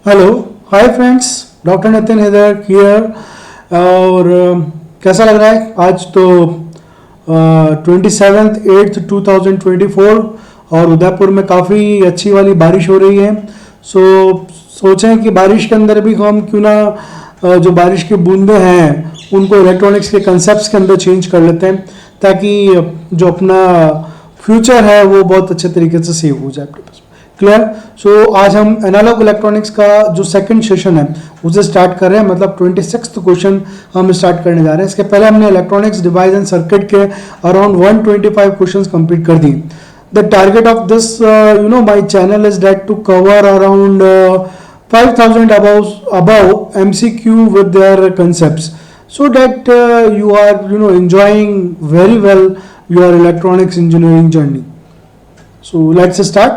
Hello hi friends, doctor Nitin Haider here. और कैसा लग रहा है? आज तो 27/8/2024 और उदयपुर में काफ़ी अच्छी वाली बारिश हो रही है। सोचें कि बारिश के अंदर भी हम क्यों ना जो बारिश की बूंदें हैं उनको इलेक्ट्रॉनिक्स के कंसेप्ट्स के अंदर चेंज कर लेते हैं, ताकि जो अपना फ्यूचर है वो बहुत अच्छे तरीके से सेव हो जाए आपके पास। क्लियर? सो आज हम एनालॉग इलेक्ट्रॉनिक्स का जो सेकंड सेशन है उसे स्टार्ट कर रहे हैं, मतलब 26th क्वेश्चन हम स्टार्ट करने जा रहे हैं। इसके पहले हमने इलेक्ट्रॉनिक्स डिवाइस एंड सर्किट के अराउंड 125 क्वेश्चंस कंप्लीट कर दिए। The target of this my channel is that to cover around 5000 above MCQ with their concepts, so that you are enjoying very well your electronics engineering journey. So let's start.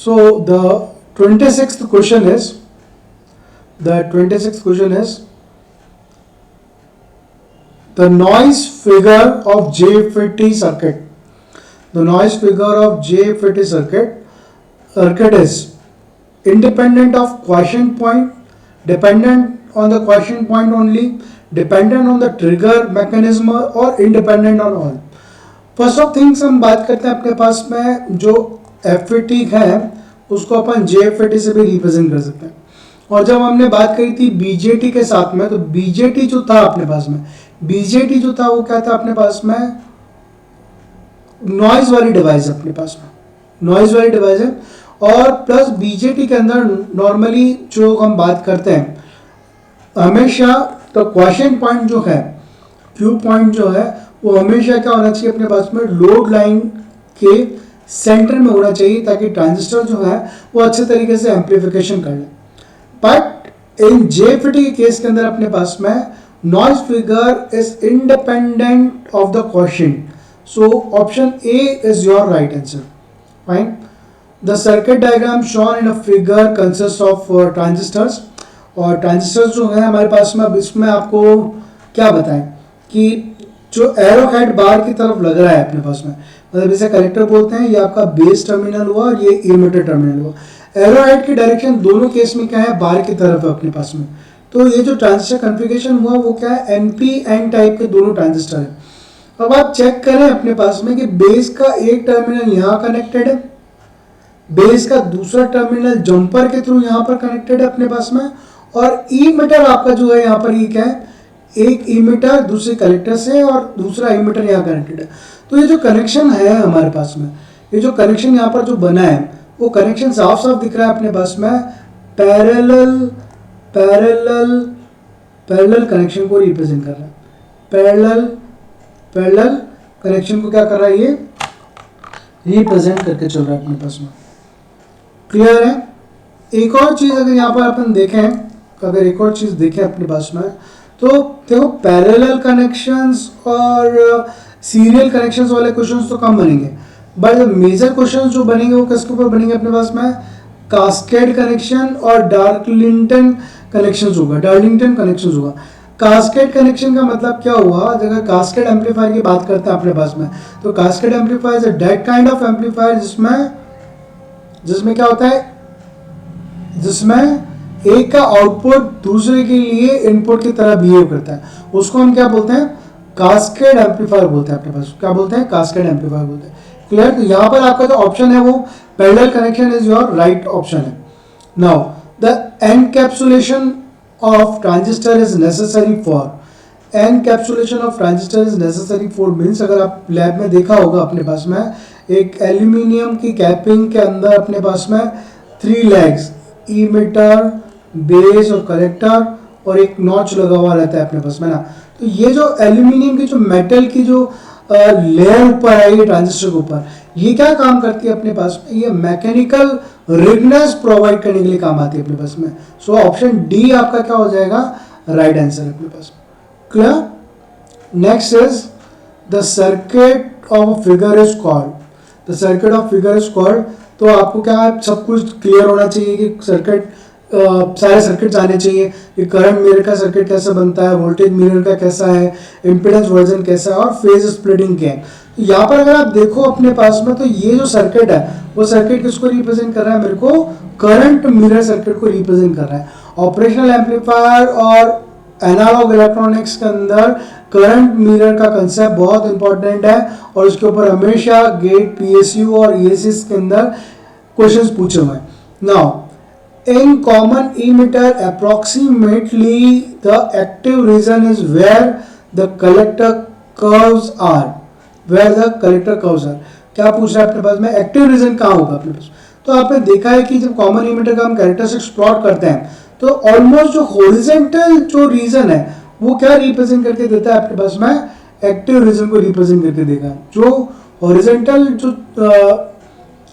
So the 26th question is the noise figure of JFET circuit. The noise figure of JFET circuit is independent of quotient point, dependent on the quotient point only, dependent on the trigger mechanism और independent on all. First of things हम बात करते हैं अपने पास में जो FET है उसको अपन JFET से भी रिप्रेजेंट कर सकते हैं। और जब हमने बात करी थी BJT के साथ में, तो BJT जो था अपने पास में, BJT जो था वो क्या था अपने पास में, नॉइज वाली डिवाइस अपने पास में, नॉइज वाली डिवाइस है। और प्लस BJT के अंदर नॉर्मली जो हम बात करते हैं हमेशा तो क्वेश्चन पॉइंट जो है, क्यू पॉइंट जो है वो हमेशा क्या होना चाहिए अपने पास में, लोड लाइन के सेंटर में होना चाहिए, ताकि ट्रांजिस्टर जो है वो अच्छे तरीके से एम्पलीफिकेशन कर ले। बट इन JFET के केस के अंदर अपने पास में noise figure is independent of the question, so option A is your right answer. Fine. The circuit diagram shown in a figure consist of transistors. और ट्रांजिस्टर्स जो है हमारे पास में, अब इसमें आपको क्या बताएं कि जो एरो हेड बार की तरफ लग रहा है अपने पास में, मतलब इसे कलेक्टर बोलते हैं, ये आपका बेस टर्मिनल हुआ और ये इमिटर टर्मिनल हुआ। एरो हेड की डायरेक्शन दोनों केस में क्या है, बार की तरफ है अपने पास में। तो ये जो ट्रांजिस्टर कॉन्फ़िगरेशन हुआ वो क्या है, NPN टाइप के दोनों ट्रांजिस्टर है। अब आप चेक करें अपने पास में कि बेस का एक टर्मिनल यहाँ कनेक्टेड है, बेस का दूसरा टर्मिनल जंपर के थ्रू यहाँ पर कनेक्टेड है अपने पास में, और इमिटर आपका जो है यहाँ पर ये क्या है, एक इमिटर दूसरे कलेक्टर से और दूसरा इमिटर यहाँ कनेक्टेड है। तो ये जो कनेक्शन है हमारे पास में, ये जो कनेक्शन यहाँ पर जो बना है वो कनेक्शन साफ साफ दिख रहा है अपने पास में, पैरेलल कनेक्शन को रिप्रेजेंट कर रहा है। पैरेलल कनेक्शन को क्या कर रहा है, ये रिप्रेजेंट करके चल रहा है अपने पास में। क्लियर है? एक और चीज अगर यहाँ पर अपन देखें, अगर एक और चीज देखें अपने पास में, तो देखो पैरेलल कनेक्शंस और सीरियल कनेक्शंस वाले क्वेश्चंस तो कम बनेंगे, बट मेजर क्वेश्चंस जो बनेंगे वो किसके ऊपर बनेंगे अपने पास में, कास्केड कनेक्शन और डार्लिंगटन कनेक्शंस होगा, डार्लिंगटन कनेक्शंस होगा। कास्केड कनेक्शन का मतलब क्या हुआ, अगर कास्केड एम्पलीफायर की बात करते हैं अपने पास में, तो cascade amplifier is that kind of amplifier जिसमें क्या होता है, जिसमें एक का आउटपुट दूसरे के लिए इनपुट की तरह बिहेव करता है, उसको हम क्या बोलते हैं, कास्केड एम्पलीफायर बोलते हैं अपने पास। क्या बोलते हैं? कास्केड एम्पलीफायर बोलते हैं। क्लियर? तो यहाँ पर आपका जो ऑप्शन है वो parallel connection is your right option है। Now the encapsulation of transistor is necessary for, encapsulation of transistor is necessary for means, अगर आप लैब में देखा होगा अपने पास में एक एल्यूमिनियम की कैपिंग के अंदर अपने पास में 3 लेग्स, इमिटर, बेस और कलेक्टर और एक नॉच लगा हुआ रहता है अपने पास में ना। तो ये जो एल्यूमिनियम की जो मेटल की जो लेयर ऊपर है ये ट्रांजिस्टर के ऊपर, ये क्या काम करती है अपने पास में, ये मैकेनिकल रिगनेस प्रोवाइड करने के लिए काम आती है अपने पास में। सो ऑप्शन डी आपका क्या हो जाएगा, राइट आंसर अपने पास। Clear? Next is the circuit of figure is called, the circuit of figure is called. तो आपको क्या सब कुछ क्लियर होना चाहिए कि सर्किट, सारे सर्किट्स आने चाहिए कि करंट मिरर का सर्किट कैसा बनता है, वोल्टेज मिरर का कैसा है, इम्पीडेंस वर्जन कैसा है और फेज स्प्लिटिंग क्या है। तो यहाँ पर अगर आप देखो अपने पास में, तो ये जो सर्किट है वो सर्किट किसको रिप्रेजेंट कर रहा है, मेरे को करंट मिरर सर्किट को रिप्रेजेंट कर रहा है। ऑपरेशनल एम्पलीफायर और एनालॉग इलेक्ट्रॉनिक्स के अंदर करंट मिरर का कंसेप्ट बहुत इंपॉर्टेंट है और उसके ऊपर हमेशा गेट, पीएसयू और ईएसएस के अंदर क्वेश्चंस पूछे हुए हैं। Now in common emitter approximately the active region is where the collector curves are, where the collector curves are। क्या पूछ रहा है अपने पास में, एक्टिव रीजन कहाँ होगा अपने पास। तो आपने देखा है कि जब कॉमन इमिटर का हम कैरेक्टरिस्टिक्स प्लॉट करते हैं तो ऑलमोस्ट जो हॉरिजॉन्टल जो रीजन है वो क्या रिप्रेजेंट करके देता है अपने पास में, एक्टिव रीजन को रिप्रेजेंट करके देगा। जो हॉरिजॉन्टल जो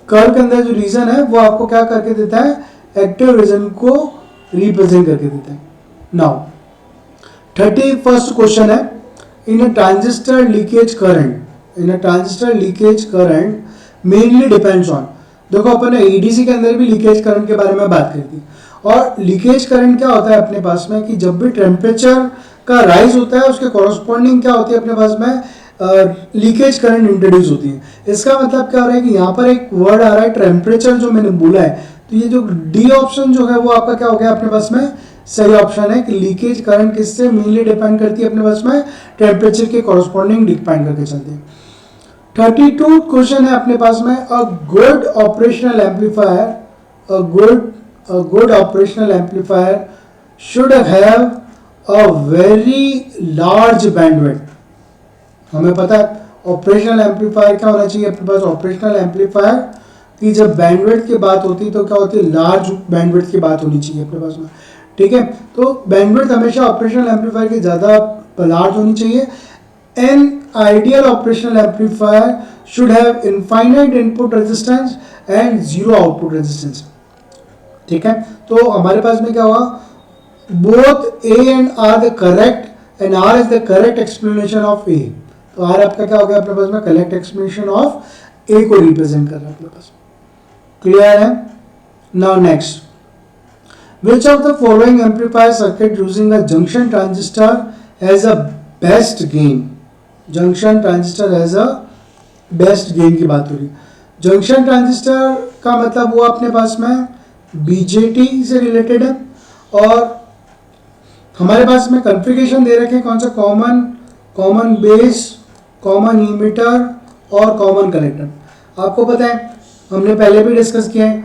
कर्व के अंदर जो रीजन है वो आपको क्या करके देता है, एक्टिव रीजन को रिप्रेजेंट करके देता है। नाउ 31st क्वेश्चन है, in a transistor leakage current, in a transistor leakage current mainly depends on. देखो अपन ने एडीसी के अंदर भी लीकेज करंट के बारे में बात करी थी। और लीकेज करंट क्या होता है अपने पास में कि जब भी टेम्परेचर का राइज होता है उसके कॉरस्पॉन्डिंग क्या होती है अपने पास में, लीकेज करंट इंट्रोड्यूस होती है। इसका मतलब क्या हो रहा है कि यहाँ पर एक वर्ड आ रहा है टेम्परेचर, जो मैंने बोला है, तो ये जो डी ऑप्शन जो है वो आपका क्या हो गया अपने पास में, सही ऑप्शन है कि लीकेज करंट किससे मेनली डिपेंड करती है अपने पास में, टेम्परेचर के कॉरस्पॉन्डिंग डिपेंड करके चलती है। 32 क्वेश्चन है अपने पास में, a good operational amplifier, a good operational amplifier should have a very large bandwidth। हमें पता है ऑपरेशनल एम्पलीफायर क्या होना चाहिए अपने पास, ऑपरेशनल एम्पलीफायर की जब बैंडविड्थ की बात होती है तो क्या होती है, लार्ज बैंडविड्थ की बात होनी चाहिए अपने पास में। ठीक है, तो बैंडविड्थ हमेशा ऑपरेशनल एम्पलीफायर की ज़्यादा लार्ज होनी चाहिए। An ideal operational amplifier should have infinite input resistance and zero output resistance. ठीक है, तो हमारे पास में क्या हुआ, both A and R the correct and R is the correct explanation of A. तो आर आपका क्या हो गया अपने पास में, करेक्ट एक्सप्लेनेशन ऑफ ए को रिप्रेजेंट कर रहा है अपने पास। क्लियर है। Now next, which of the following amplifier circuit using a junction transistor has a best gain। Junction transistor has a best gain की बात हो रही है। जंक्शन ट्रांजिस्टर का मतलब वो अपने पास में बीजेटी से रिलेटेड है और हमारे पास में कॉन्फ़िगरेशन दे रखे हैं कौन सा, कॉमन बेस, कॉमन इमिटर और कॉमन कलेक्टर। आपको पता है हमने पहले भी डिस्कस किया है,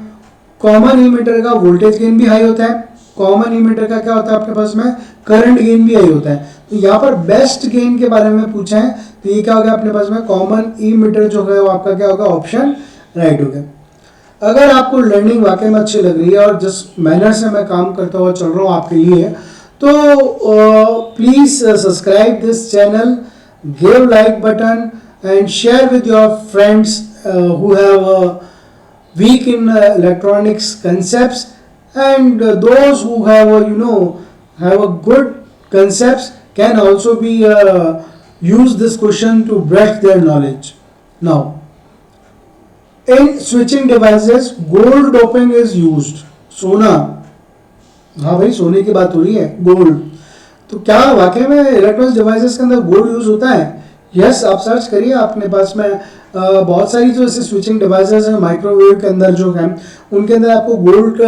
कॉमन इमिटर का वोल्टेज गेन भी हाई होता है, कॉमन इमिटर का क्या होता है अपने पास में, करंट गेन भी हाई होता है। तो यहाँ पर बेस्ट गेन के बारे में पूछा है तो ये क्या हो गया अपने पास में, कॉमन इमिटर जो है वो आपका क्या होगा, ऑप्शन राइट हो गया। अगर आपको लर्निंग वाकई में अच्छी लग रही है और जिस मैनर से मैं काम करता हुआ चल रहा हूँ आपके लिए, तो please subscribe this channel, give like button and share with your friends who have weak in electronics concepts and those who have have a good concepts can also be use this question to brush their knowledge. Now in switching devices gold doping is used। सोना, हाँ भाई सोने की बात हो रही है, gold. तो क्या वाकई में इलेक्ट्रॉनिक्स डिवाइसेस के अंदर गोल्ड यूज होता है? यस, आप सर्च करिए, अपने पास में बहुत सारी जो ऐसे स्विचिंग डिवाइसेस हैं माइक्रोवेव के अंदर जो हैं उनके अंदर आपको गोल्ड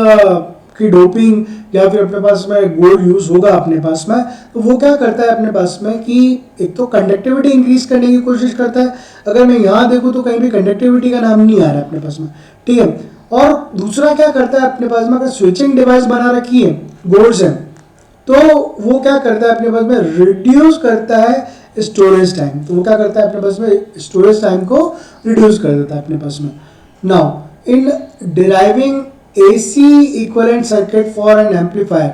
की डोपिंग या फिर अपने पास में गोल्ड यूज होगा अपने पास में। तो वो क्या करता है अपने पास में कि एक तो कंडक्टिविटी इंक्रीज करने की कोशिश करता है। अगर मैं यहाँ देखूँ तो कहीं भी कंडक्टिविटी का नाम नहीं आ रहा है अपने पास में, ठीक है। और दूसरा क्या करता है अपने पास में, अगर स्विचिंग डिवाइस बना रखी है गोल्ड से तो वो क्या करता है अपने पास में, रिड्यूस करता है स्टोरेज टाइम। तो वो क्या करता है अपने पास में, स्टोरेज टाइम को रिड्यूस कर देता है अपने पास में। Now in deriving AC equivalent circuit for an amplifier,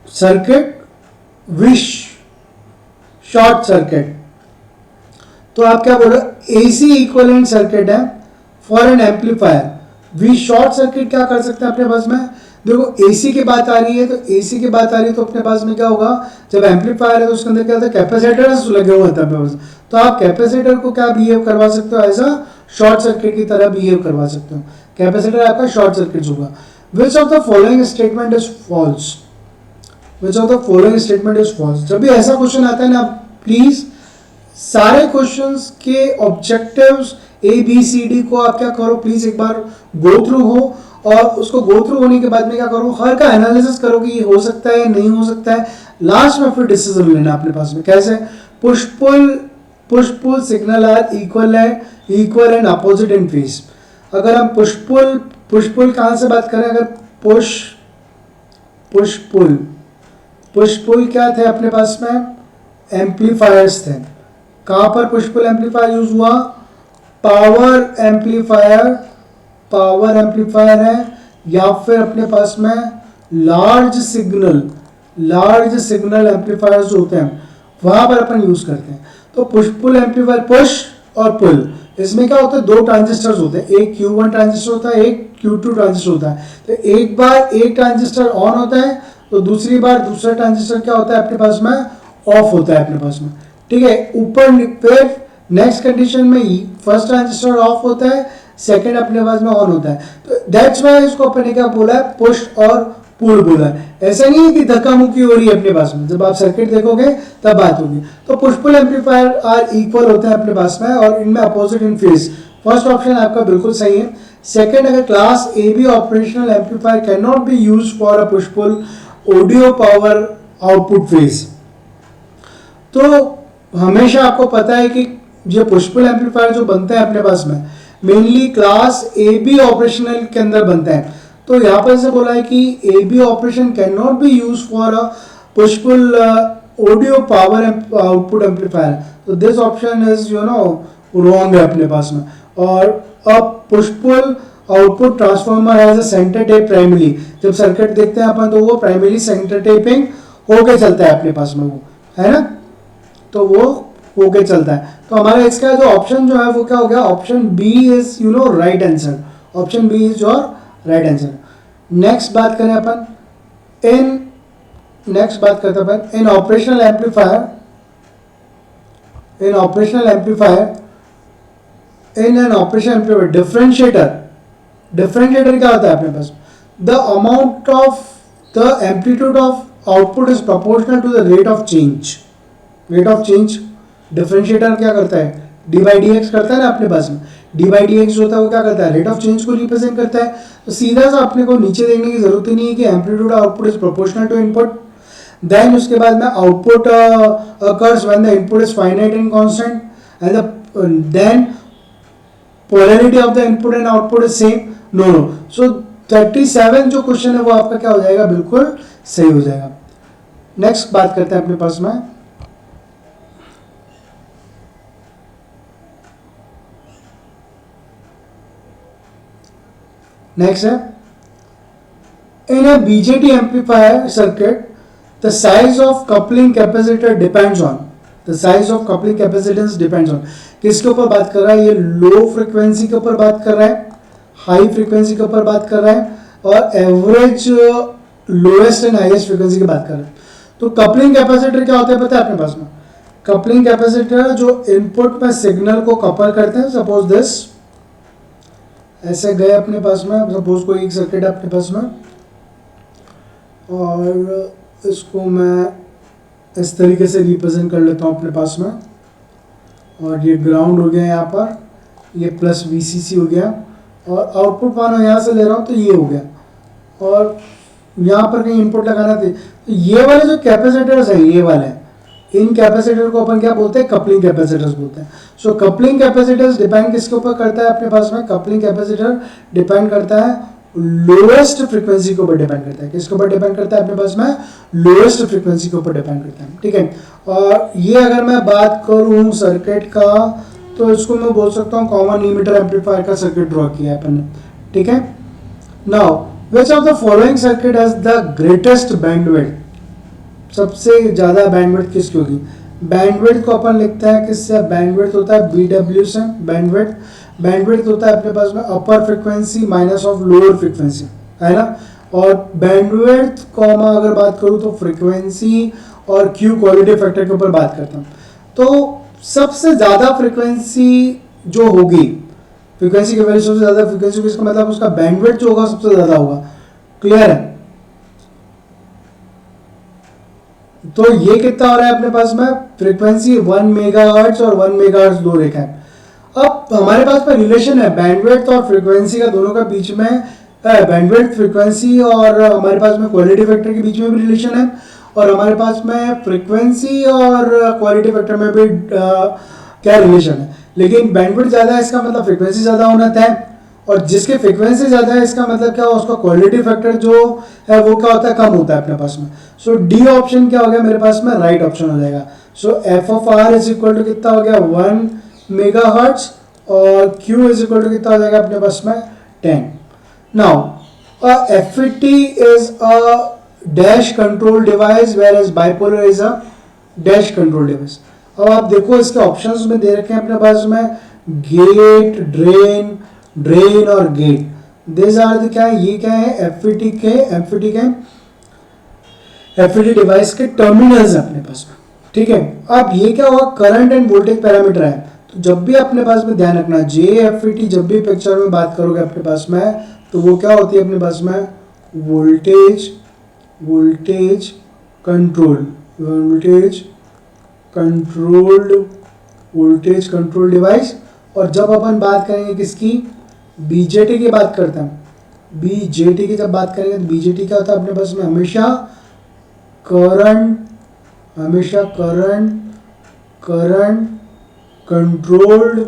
circuit which short circuit, तो आप क्या बोल रहे हो, एसी इक्विवेलेंट सर्किट है for an amplifier, we short circuit क्या कर सकते हैं अपने पास में। देखो एसी की बात आ रही है तो एसी की बात आ रही है तो अपने पास में क्या होगा, जब एम्पलीफायर है तो उसके अंदर क्या होता है, कैपेसिटर्स लगे हुए होते हैं अपने पास। तो आप कैपेसिटर को क्या बिहेव करवा सकते हो, एज अ शॉर्ट सर्किट की तरह बिहेव करवा सकते हो। कैपेसिटर आपका शॉर्ट सर्किट होगा। Which of the following statement is false, which of the following statement is false. जब भी ऐसा क्वेश्चन आता है ना, प्लीज सारे क्वेश्चंस के ऑब्जेक्टिव्स ABCD को आप क्या करो, प्लीज एक बार गो थ्रू हो, और उसको गो थ्रू होने के बाद में क्या करो, हर का एनालिसिस करो कि ये हो सकता है नहीं हो सकता है, लास्ट में फिर डिसीजन लेना अपने पास में। कैसे? Push pull signal are equal and opposite in phase. अगर हम पुश पुल कहां से बात करें, अगर पुश पुल क्या थे अपने पास में, एम्पलीफायर्स थे। कहां पर पुश पुल एम्पलीफायर यूज हुआ, पावर एम्पलीफायर है, या फिर अपने पास में लार्ज सिग्नल एम्पलीफायर्स जो होते हैं वहां पर अपन यूज करते हैं। तो पुश पुल एम्पलीफायर, पुश और पुल, इसमें क्या होता है, दो ट्रांजिस्टर्स होते हैं, एक Q1 ट्रांजिस्टर होता है, एक Q2 ट्रांजिस्टर होता है। तो एक बार एक ट्रांजिस्टर ऑन होता है तो दूसरी बार दूसरा ट्रांजिस्टर क्या होता है अपने पास में, ऑफ होता है अपने पास में। ठीक है, ऊपर फिर नेक्स्ट कंडीशन में फर्स्ट ट्रांजिस्टर ऑफ होता है, सेकंड अपने पास में ऑन होता है। तो दैट्स व्हाई इसको अपन ने क्या बोला है, पुश और पुल बोला है। ऐसा नहीं है कि धक्का मुक्की हो रही है अपने पास में, जब आप सर्किट देखोगे तब बात होगी। तो push pull amplifier are equal होते हैं अपने पास में, और इनमें opposite in phase. First option आपका बिल्कुल सही है। सेकंड, अगर class AB operational amplifier can not be used for a push pull audio power output phase. तो हमेशा आपको पता है कि ये पुश पुल एम्पलीफायर जो बनते हैं अपने पास में मेनली क्लास AB ऑपरेशनल के अंदर बनते हैं। तो यहाँ पर से बोला है कि AB operation can not be use for a push pull audio power output amplifier. तो दिस ऑप्शन इज रॉन्ग है अपने पास में। और अब push pull output transformer has a centre tap primary. जब सर्किट देखते हैं अपन तो वो प्राइमरी सेंटर टेपिंग होके चलता है अपने पास में, वो है ना, तो वो होके चलता है। तो हमारा इसका जो ऑप्शन जो है वो क्या हो गया, option B is right answer. Option B is your right answer. Next बात करें अपन इन ऑपरेशनल एम्पलीफायर डिफरेंशिएटर क्या होता है अपने पास, the amount of the amplitude of output is proportional to the rate of change. Differentiator क्या करता है, dy/dx करता है ना अपने पास में। dy/dx जो होता है वो क्या करता है, रेट ऑफ चेंज को रिप्रेजेंट करता है। तो सीधा सा अपने को नीचे देखने की जरूरत ही नहीं है कि amplitude output is proportional to input. Then उसके बाद में output occurs when the input is finite and constant and then polarity of the input and output is same. No. So 37 जो क्वेश्चन है वो आपका क्या हो जाएगा, बिल्कुल सही हो जाएगा। नेक्स्ट बात करते हैं अपने पास में नेक्स्ट है, in a BJT amplifier circuit the size of coupling capacitor depends on किसके ऊपर बात कर रहा है, ये लो फ्रीक्वेंसी के ऊपर बात कर रहा है, हाई फ्रीक्वेंसी के ऊपर बात कर रहा है, और average lowest and highest frequency की बात कर रहा है। तो कपलिंग कैपेसिटर क्या होता है पता है अपने पास में, कपलिंग कैपेसिटर जो इनपुट में सिग्नल को कपल करते हैं। सपोज दिस ऐसे गए अपने पास में, सपोज कोई एक सर्किट है अपने पास में, और इसको मैं इस तरीके से रिप्रेजेंट कर लेता हूँ अपने पास में, और ये ग्राउंड हो गया यहाँ पर, ये प्लस VCC हो गया, और आउटपुट मानो यहाँ से ले रहा हूँ तो ये हो गया, और यहाँ पर कहीं इनपुट लगाना थे। तो ये वाले जो कैपेसिटर्स हैं, ये वाले, इन कैपेसिटर को अपन क्या बोलते हैं, कपलिंग कैपेसिटर्स बोलते हैं। सो कपलिंग कैपेसिटर्स डिपेंड किसके ऊपर करता है अपने पास में, कपलिंग कैपेसिटर डिपेंड करता है लोएस्ट फ्रीक्वेंसी के ऊपर डिपेंड करता है। किसके ऊपर डिपेंड करता है अपने पास में, लोएस्ट फ्रीक्वेंसी के ऊपर डिपेंड करता है। ठीक है, और ये अगर मैं बात करूं सर्किट का, तो इसको मैं बोल सकता हूं कॉमन इमीटर एम्पलीफायर का सर्किट ड्रॉ किया है अपन ने। ठीक है, now which of the following circuit has the greatest bandwidth, सबसे ज्यादा बैंडविड्थ किसकी होगी। बैंडविड्थ को अपन लिखते हैं किससे, बैंडविड्थ होता है BW से। बैंडविड्थ होता है अपने पास में upper frequency minus of lower frequency, है ना। और बैंडविड्थ कॉमा अगर बात करूं तो फ्रीक्वेंसी और Q क्वालिटी फैक्टर के ऊपर बात करता हूं। तो सबसे ज्यादा फ्रीक्वेंसी जो होगी, फ्रीक्वेंसी की वैल्यू सबसे ज्यादा फ्रीक्वेंसी होगी, इसका मतलब उसका बैंडविड्थ जो होगा सबसे ज्यादा होगा। क्लियर है, तो ये कितना हो रहा है अपने पास में, फ्रीक्वेंसी 1 मेगाहर्ट्ज और 1 मेगाहर्ट्ज दो रेखा है। अब हमारे पास में रिलेशन है बैंडविड्थ और फ्रीक्वेंसी का, दोनों का बीच में बैंडविड्थ फ्रीक्वेंसी और हमारे पास में क्वालिटी फैक्टर के बीच में भी रिलेशन है, और हमारे पास में फ्रीक्वेंसी और क्वालिटी फैक्टर में भी क्या रिलेशन है। लेकिन बैंडविड्थ ज़्यादा है इसका मतलब फ्रीक्वेंसी ज़्यादा होना तय, और जिसके फ्रीक्वेंसी ज़्यादा है इसका मतलब क्या, उसका क्वालिटी फैक्टर जो है वो क्या होता है, कम होता है अपने पास में। सो डी ऑप्शन क्या हो गया मेरे पास में, राइट ऑप्शन हो जाएगा। So F of R is equal to कितना हो गया 1 मेगाहर्ट्ज, और क्यू इज इक्वल टू कितना हो जाएगा अपने पास में 10। Now FET is a dash control device where as bipolar is a dash control device. अब आप देखो इसके ऑप्शंस में दे रखे हैं अपने पास में गेट, ड्रेन और गेट। दिस आर द क्या है, ये क्या है FET डिवाइस के टर्मिनल्स है अपने पास में, ठीक है। अब ये क्या हुआ, करंट एंड वोल्टेज पैरामीटर है। तो जब भी अपने पास में ध्यान रखना, JFET जब भी पिक्चर में बात करोगे अपने पास में, तो वो क्या होती है अपने पास में, वोल्टेज कंट्रोल डिवाइस। और जब अपन बात करेंगे किसकी, BJT की बात करते हैं, BJT की जब बात करेंगे तो BJT क्या होता है अपने पास में, हमेशा करंट कंट्रोल्ड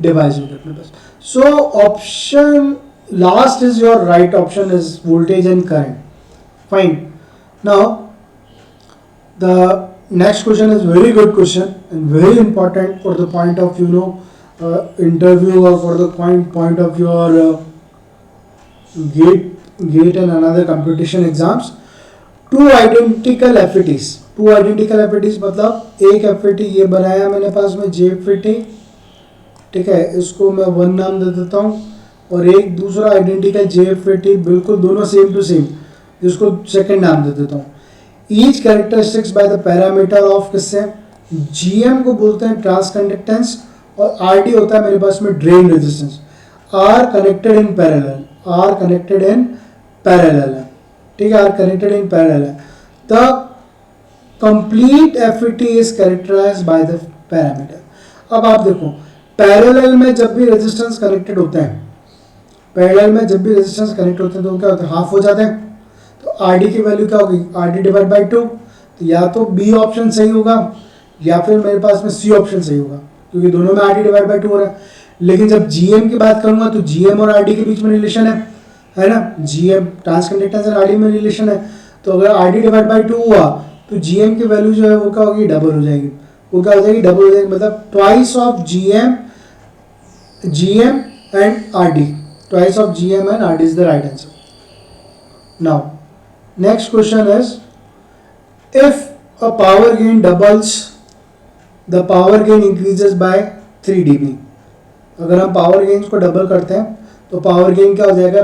डिवाइस होता है अपने पास। So option last is your right option, is voltage and current. Fine. Now the next question is very good question and very important for the point of interview, or for the point of your gate and another competition exams. two identical FETs मतलब एक FET ये बनाया मैंने पास में JFET, ठीक है, इसको मैं 1 नाम दे देता हूँ, और एक दूसरा आइडेंटिकल JFET बिल्कुल दोनों सेम टू सेम, जिसको सेकंड नाम दे देता हूँ। Each characteristics bye the parameter of किससे, GM को बोलते हैं ट्रांस कंडक्टेंस, और RD होता है मेरे पास में drain resistance. Are connected in parallel है, ठीक है, आर कनेक्टेड इन पैरेलल है। The complete FET is characterised by the parameter. अब आप देखो पैरेलल में जब भी रेजिस्टेंस कनेक्टेड होते हैं, तो क्या होता है, हाफ हो जाते हैं। तो RD की वैल्यू क्या होगी, RD डिवाइड बाई 2। तो या तो B ऑप्शन सही होगा, या फिर मेरे पास में C ऑप्शन सही होगा, क्योंकि दोनों में RD डिवाइड बाई 2 हो रहा है। लेकिन जब GM की बात करूंगा तो GM और RD के बीच में रिलेशन है ना, GM ट्रांस कंडक्टेंस और RD में रिलेशन है। तो अगर RD डिवाइड बाई 2 हुआ तो GM की वैल्यू जो है वो क्या होगी, डबल हो जाएगी। मतलब twice of GM and RD is the right answer. Now next question is, if a power gain doubles, the power gain increases by 3 dB। अगर हम पावर गेन को डबल करते हैं तो पावर गेन क्या हो जाएगा,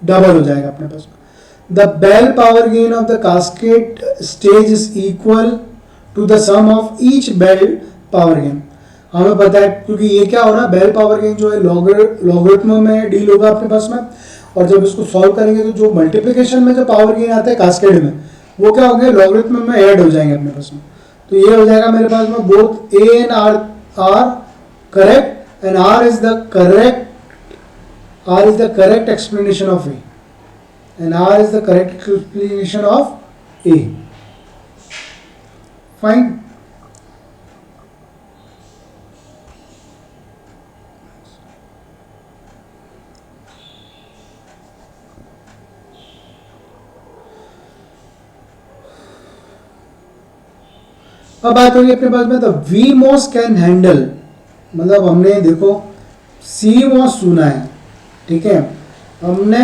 डबल हो जाएगा अपने पास। The bel power gain of the cascade stage is equal to the sum of each bel power gain. हमें पता है, क्योंकि ये क्या हो रहा है, बेल पावर गेन जो है लॉगरिथम में डील होगा अपने पास में, और जब इसको सॉल्व करेंगे तो जो मल्टीप्लिकेशन में जो पावर गेन आता है कास्केड में, वो क्या होंगे, लॉगरिथम में ऐड हो जाएंगे अपने पास में। तो ये हो जाएगा मेरे पास में both A and R correct, and R is the correct explanation of A, and R is the correct explanation of A. Fine. अब बात होगी अपने पास में, तो VMOS कैन हैंडल, मतलब हमने देखो CMOS सुना है, ठीक है, हमने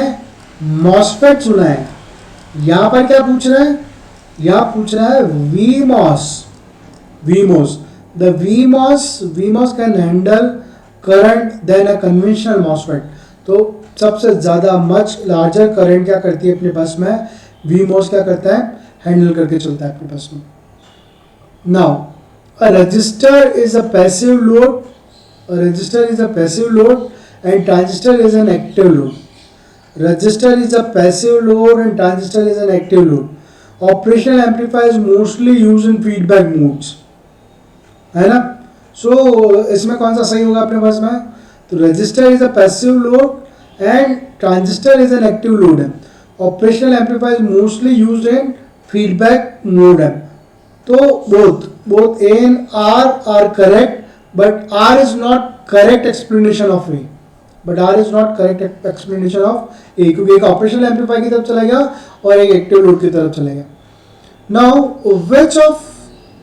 MOSFET सुना है, यहाँ पर क्या पूछ रहा है, यहाँ पूछ रहा है VMOS। The VMOS can handle current then a conventional MOSFET। तो सबसे ज़्यादा मच लार्जर करंट क्या करती है अपने पास में, VMOS क्या करता है, हैंडल करके चलता है अपने पास में। Now, a resistor is a passive load and transistor is an active load. Register is a passive load and transistor is an active load. Operational amplifier is mostly use in feedback modes, है ना। सो इसमें कौन सा सही होगा अपने पास में? तो resistor is a passive load and transistor is an active load है। Operational amplifier is mostly used in feedback mode है। तो both A and R are correct, but R is not correct explanation of A. But R is not correct explanation of A, क्योंकि एक operational amplifier की तरफ चला गया और एक एक्टिव लोड की तरफ चला गया। Now,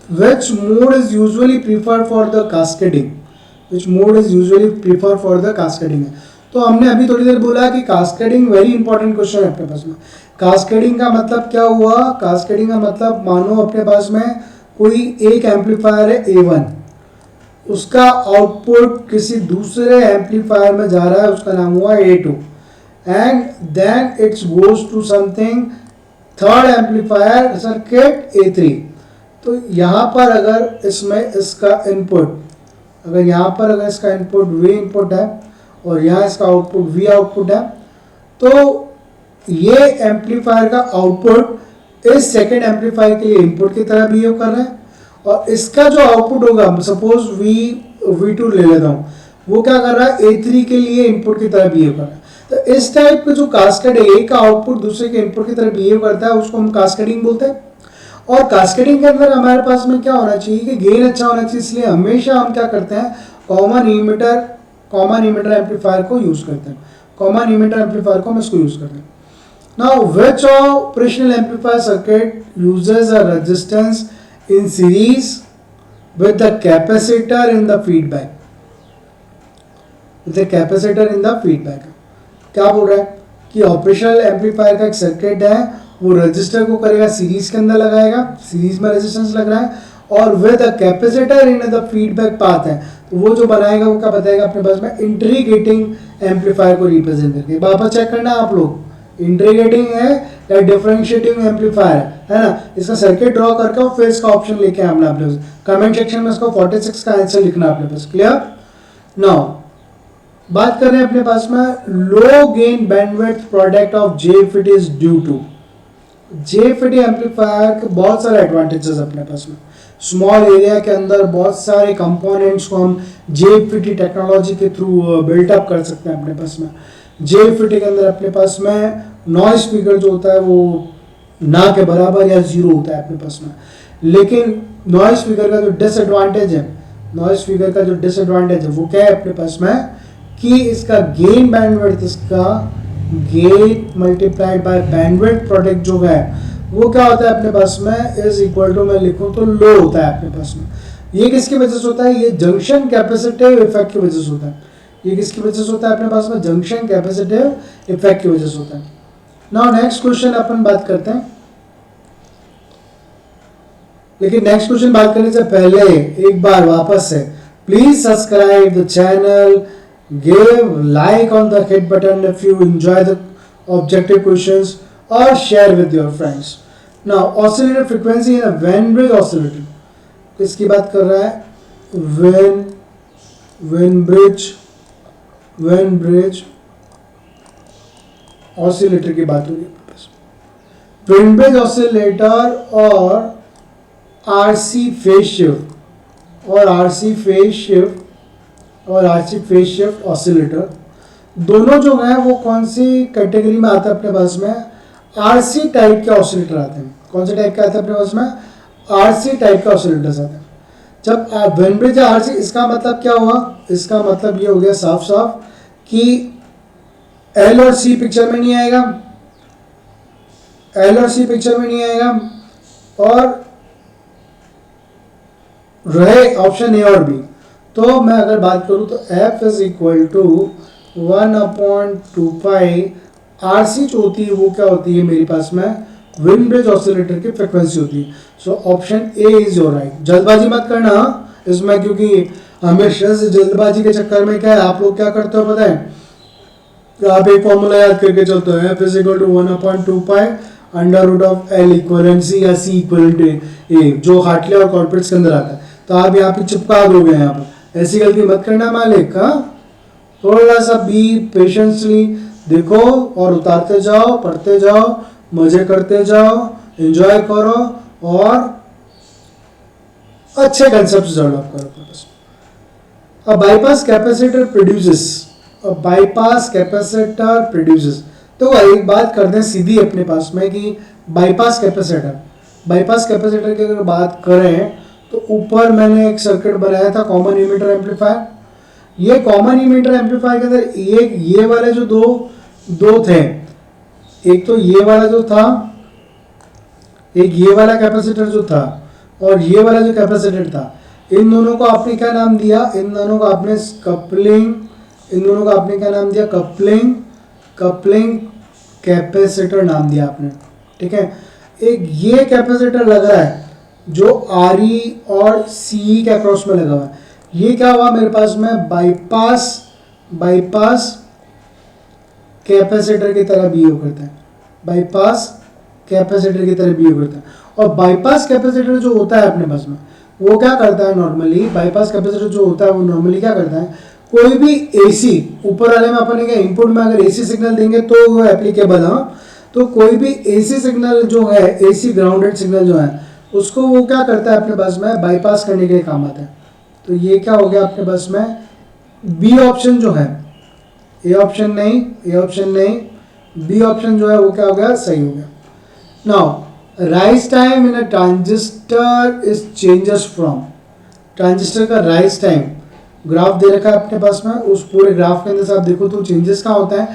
which mode is usually preferred for the cascading? Which mode is usually preferred for the cascading? तो हमने अभी थोड़ी देर बोला कि कास्केडिंग वेरी इंपॉर्टेंट क्वेश्चन है अपने पास में। कास्केडिंग का मतलब क्या हुआ? कास्केडिंग का मतलब मानो अपने पास में कोई एक एम्पलीफायर है A1, उसका आउटपुट किसी दूसरे एम्पलीफायर में जा रहा है, उसका नाम हुआ A2, and then it's goes to something third amplifier circuit A3। तो यहाँ पर अगर इसमें इसका इनपुट, अगर यहाँ पर अगर इसका इनपुट V इनपुट है और यहाँ इसका आउटपुट V आउटपुट है, तो ये एम्पलीफायर का आउटपुट इस सेकेंड एम्पलीफायर के लिए इनपुट की तरह बिहेव कर रहा है, और इसका जो आउटपुट होगा, सपोज V2 ले लेता हूँ, वो क्या कर रहा है? A3 के लिए इनपुट की तरह बिहेव कर रहा है। तो इस टाइप का जो कास्केड है, एक का आउटपुट दूसरे के इनपुट की तरह बिहेव करता है, उसको हम कास्केडिंग बोलते हैं। और कास्केडिंग के अंदर हमारे पास में क्या होना चाहिए कि गेन अच्छा होना चाहिए, इसलिए हमेशा हम क्या करते हैं? कॉमन इमीटर एम्पलीफायर को यूज करते हैं। कॉमन इमीटर एम्पलीफायर को हम इसको यूज करते हैं। Now which operational amplifier circuit uses a resistance in series with the capacitor in the feedback? With the capacitor in the feedback क्या बोल रहा है कि ऑपरेशनल एम्पलीफायर का एक सर्किट है, वो रजिस्टर को करेगा सीरीज के अंदर लगाएगा, सीरीज में रेजिस्टेंस लग रहा है, और with the capacitor in the feedback path है, तो वो जो बनाएगा वो क्या बताएगा अपने पास में? इंटीग्रेटिंग एम्पलीफायर को रिप्रेजेंट करके। वापस चेक करना आप लोग, इंटीग्रेटिंग है या डिफरेंशिएटिंग एम्पलीफायर है ना। इसका सर्किट ड्रॉ करके और फिर इसका ऑप्शन लेके आना अपने पास। कमेंट सेक्शन में इसका 46 का आंसर लिखना अपने पास। क्लियर? नाउ बात कर रहे हैं अपने पास में low gain bandwidth product of JFET is due to. JFET amplifier के बहुत सारे एडवांटेजेस अपने पास में। स्मॉल एरिया के अंदर बहुत सारे कंपोनेंट्स को हम JFET टेक्नोलॉजी के थ्रू बिल्टअप कर सकते हैं अपने पास में। JFET के अंदर अपने पास में नॉइज फिगर जो होता है वो ना के बराबर या जीरो होता है अपने पास में। लेकिन नॉइज फिगर का जो डिसएडवांटेज है, वो क्या है अपने पास में कि इसका गेन बैंडविड्थ, इसका gain multiplied by bandwidth product जो है वो क्या होता है अपने पास में? इज इक्वल टू, मैं लिखूं तो लो होता है अपने पास में। ये किसकी वजह से होता है? ये जंक्शन कैपेसिटिव इफेक्ट की वजह से होता है। ये किसकी वजह से होता है अपने पास में? जंक्शन कैपेसिटिव इफेक्ट की वजह से होता है। नाउ नेक्स्ट क्वेश्चन अपन बात करते हैं, लेकिन नेक्स्ट क्वेश्चन बात करने से पहले एक बार वापस से please subscribe the channel, give like on the hit button if you enjoy the objective questions, or share with your friends. Now oscillator frequency in a Wien bridge oscillator, किसकी बात कर रहा है? Wien bridge oscillator की बात हो रही है। Wien bridge oscillator और RC phase shift ऑसिलेटर दोनों जो हैं वो कौन सी कैटेगरी में आते हैं अपने पास में? RC टाइप के ऑसिलेटर आते हैं। कौन से टाइप के आते हैं अपने पास में? RC टाइप के ऑसिलेटर्स आते हैं। जब वेन ब्रिज RC, इसका मतलब क्या हुआ? इसका मतलब ये हो गया साफ साफ कि L और C पिक्चर में नहीं आएगा, और रहे ऑप्शन A और B। तो मैं अगर बात करूं तो F is equal to 1/2 pi RC जो होती है वो क्या होती है मेरे पास में? विन ब्रिज ऑसिलेटर की फ्रीक्वेंसी होती है। So option A is your right. जल्दबाजी मत करना इसमें, क्योंकि हमेशा से जल्दबाजी के चक्कर में क्या है आप लोग क्या करते हो पता है? आप एक फॉर्मूला याद करके चलते हो, F is equal to 1/2 pi under root of L equivalency या C इक्वलेंट A, जो हार्टले और कॉर्पोरेट्स के अंदर आता है। तो आप यहाँ पे चिपका दोगे, यहाँ पर ऐसी गलती मत करना मालिक। हाँ, थोड़ा सा बी पेशेंसली देखो और उतारते जाओ, पढ़ते जाओ, मजे करते जाओ, एंजॉय करो और अच्छे कंसेप्ट डेवलप करो अपने पास। A bypass capacitor produces, a bypass capacitor produces। तो एक बात करते हैं सीधी अपने पास में कि बाईपास कैपेसिटर की अगर बात करें तो ऊपर मैंने एक सर्किट बनाया था कॉमन इमीटर एम्पलीफायर। ये कॉमन इमीटर एम्पलीफायर के अंदर ये वाले जो दो थे, एक तो ये वाला जो था, एक ये वाला कैपेसिटर जो था और ये वाला जो कैपेसिटर था, इन दोनों को आपने क्या नाम दिया? इन दोनों को आपने क्या नाम दिया? कपलिंग कैपेसिटर नाम दिया आपने, ठीक है। एक ये कैपेसिटर लग रहा है जो RE और CE के अक्रॉस में लगा हुआ है, ये क्या हुआ मेरे पास में? बाईपास कैपेसिटर की तरह बिहेव करता है, बाईपास कैपेसिटर की तरह बिहेव करता है। और बाईपास कैपेसिटर जो होता है अपने पास में, वो क्या करता है नॉर्मली? बाईपास कैपेसिटर जो होता है वो नॉर्मली क्या करता है? कोई भी AC, ऊपर वाले में अपन क्या इनपुट में अगर AC सिग्नल देंगे तो वो एप्लीकेबल, हाँ, तो कोई भी AC सिग्नल जो है, AC ग्राउंडेड सिग्नल जो है, उसको वो क्या करता है अपने पास में? बाईपास करने के लिए काम आता है। तो ये क्या हो गया अपने पास में? बी ऑप्शन जो है, ए ऑप्शन नहीं, बी ऑप्शन जो है वो क्या हो गया? सही हो गया। Now rise time in a transistor is changes from, transistor का राइज टाइम ग्राफ दे रखा है अपने पास में, उस पूरे ग्राफ के अंदर से आप देखो तो चेंजेस का होता है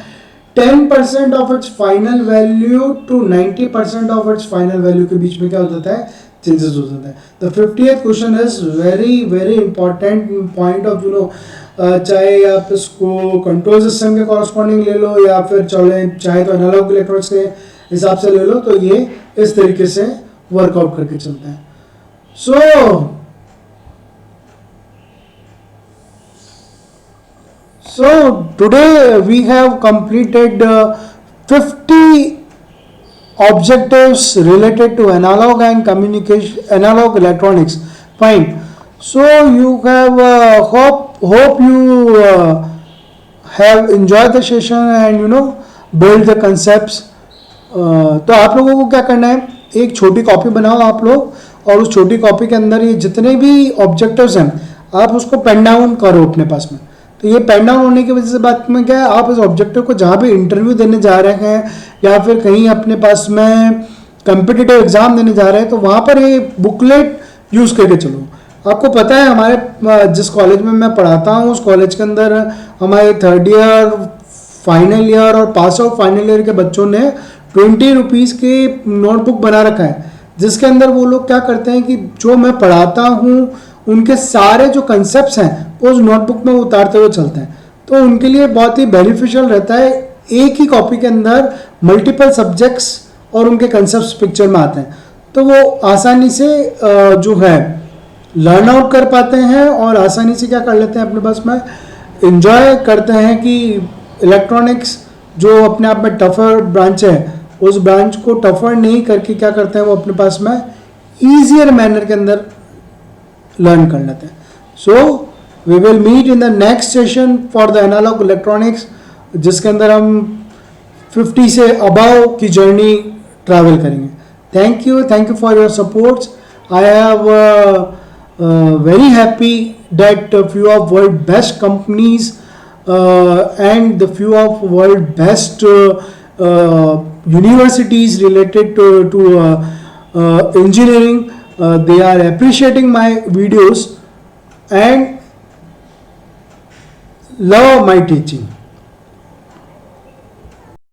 10% of its final value to 90% of its final value के बीच में क्या हो जाता है? चेंजेस हो जाता है। The 50th question is very very important point of चाहे आप इसको कंट्रोल सिस्टम के कॉरस्पॉन्डिंग ले लो या फिर चाहे तो एनालॉग इलेक्ट्रॉनिक्स के हिसाब से ले लो, तो ये इस तरीके से वर्कआउट करके चलता है। So today we have completed 50 objectives related to analog and communication, analog electronics. Fine. So you have hope you have enjoyed the session and build the concepts. तो आप लोगों को क्या करना है? एक छोटी कॉपी बनाओ आप लोग और उस छोटी कॉपी के अंदर ये जितने भी ऑब्जेक्टिव्स हैं आप उसको पेन डाउन करो अपने पास में। तो ये पेन डाउन होने की वजह से बात में क्या है, आप इस ऑब्जेक्टिव को जहाँ भी इंटरव्यू देने जा रहे हैं या फिर कहीं अपने पास में कम्पिटिटिव एग्जाम देने जा रहे हैं तो वहाँ पर ये बुकलेट यूज़ करके चलो। आपको पता है हमारे जिस कॉलेज में मैं पढ़ाता हूँ उस कॉलेज के अंदर हमारे 3rd ईयर, फाइनल ईयर और पास आउट फाइनल ईयर के बच्चों ने 20 रुपीज़ के नोटबुक बना रखा है, जिसके अंदर वो लोग क्या करते हैं कि जो मैं पढ़ाता हूँ उनके सारे जो कंसेप्ट्स हैं उस नोटबुक में उतारते हुए चलते हैं। तो उनके लिए बहुत ही बेनिफिशियल रहता है, एक ही कॉपी के अंदर मल्टीपल सब्जेक्ट्स और उनके कंसेप्ट्स पिक्चर में आते हैं, तो वो आसानी से जो है लर्न आउट कर पाते हैं और आसानी से क्या कर लेते हैं अपने पास में एंजॉय करते हैं कि इलेक्ट्रॉनिक्स जो अपने आप में टफर ब्रांच है उस ब्रांच को टफर नहीं करके क्या करते हैं वो अपने पास में ईजियर मैनर के अंदर लर्न कर लेते हैं। So we will meet in the next session for the analogue electronics, जिसके अंदर हम 50 से अबाव की जर्नी ट्रैवल करेंगे। Thank you for your supports. I have very happy that few of world best companies and the few of world best universities related to engineering, they are appreciating my videos and love my teaching.